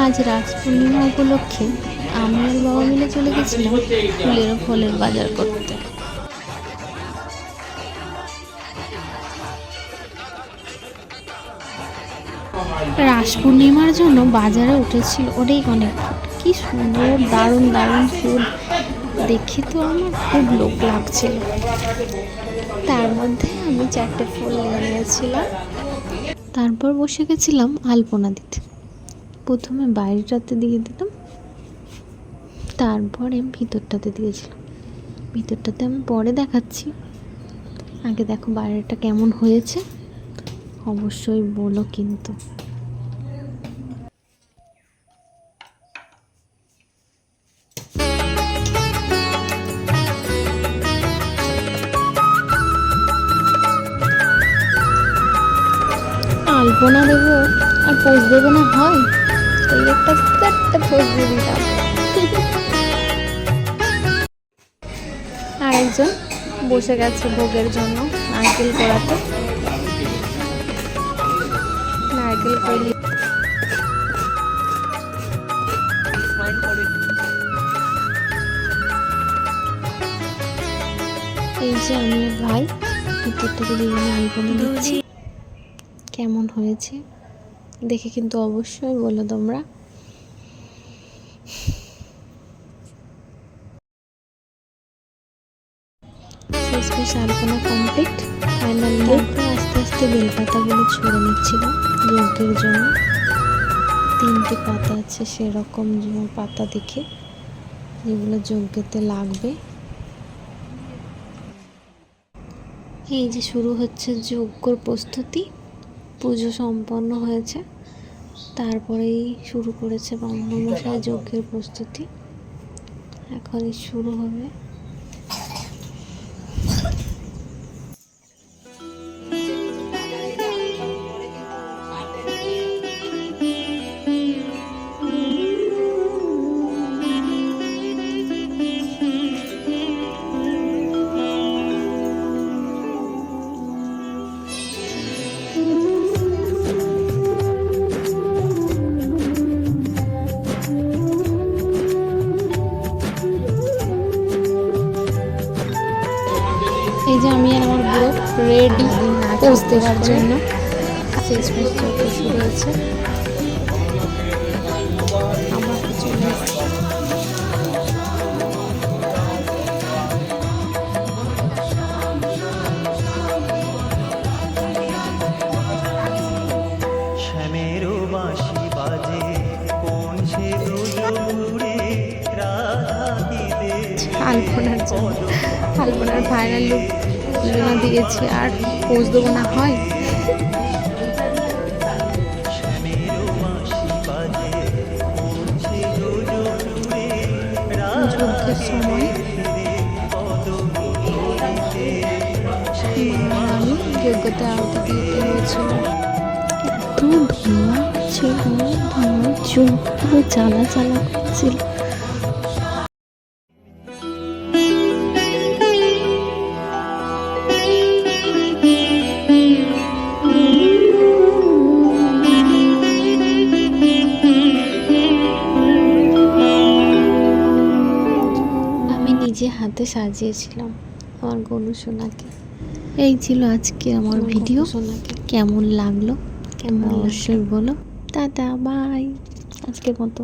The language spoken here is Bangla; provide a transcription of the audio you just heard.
আজ রাস পূর্ণিমা উপলক্ষে আমি আর বাবা মিলে চলে গেছিলাম ফুলের ও ফলের বাজার করতে। রাস পূর্ণিমার জন্য বাজারে উঠেছিল অনেক ফুল। কি সুন্দর, দারুণ দারুণ ফুল দেখে তো আমার খুব লোভ লাগছিল। তার মধ্যে আমি 4টে ফুল নিয়ে নিয়েছিলাম। তারপর বসে গেছিলাম আলপনা দিতে। প্রথমে বাইরেটাতে দিয়ে দিলাম, তারপরে ভিতরটাতে দিয়েছিলাম। ভিতরটাতে আমি পরে দেখাচ্ছি, আগে দেখো বাইরেটা কেমন হয়েছে, অবশ্যই বলো কিন্তু। আলপনা দেবো আর পোজ দেবো না হয়, এই একটা পোজ দিয়ে দিলাম। আরেকজন বসে গেছে ভোগের জন্য নারকেল কড়াতে। নারকেল কড়ি এই যে আমি ভাই ভিতরটাকে দিয়ে আলপনা দিচ্ছি। কেমন হয়েছে দেখে কিন্তু অবশ্যই বলো তোমরা। শেষ আলপনা কমপ্লিট। ফাইনালি তারপর আস্তে আস্তে বেলপাতাগুলো ছড়ে নিচ্ছিলাম যজ্ঞের জন্য। 3টে পাতা আছে সেরকম পাতা দেখে, যেগুলো যজ্ঞেতে লাগবে। এই যে শুরু হচ্ছে যজ্ঞর প্রস্তুতি। পুজো সম্পন্ন হয়েছে, তারপরেই শুরু করেছে ব্রাহ্মণমশাই যজ্ঞের প্রস্তুতি। এখনই শুরু হবে। এই যে আমি আর আমার গ্রুপ রেডি পোজ দেওয়ার জন্য। শেষ পর্যন্ত শুরু হয়েছে। আমার চলে আলপনার জন্য আলপনার ফাইনাল লুক দিয়েছি, আর পোজ দেবো না হয়। যজ্ঞের সময় আমি যজ্ঞতে আহুতি দিতে হয়েছিল। এত ধোঁয়া ছিল, ধোঁয়া চোখ পুরো জ্বালা জ্বালা করছিল। নিজে হাতে সাজিয়েছিলাম আমার গনু সোনাকে। এই ছিল আজকে আমার ভিডিও। কেমন লাগলো অবশ্যই বলো। টাটা বাই, আজকের মতো।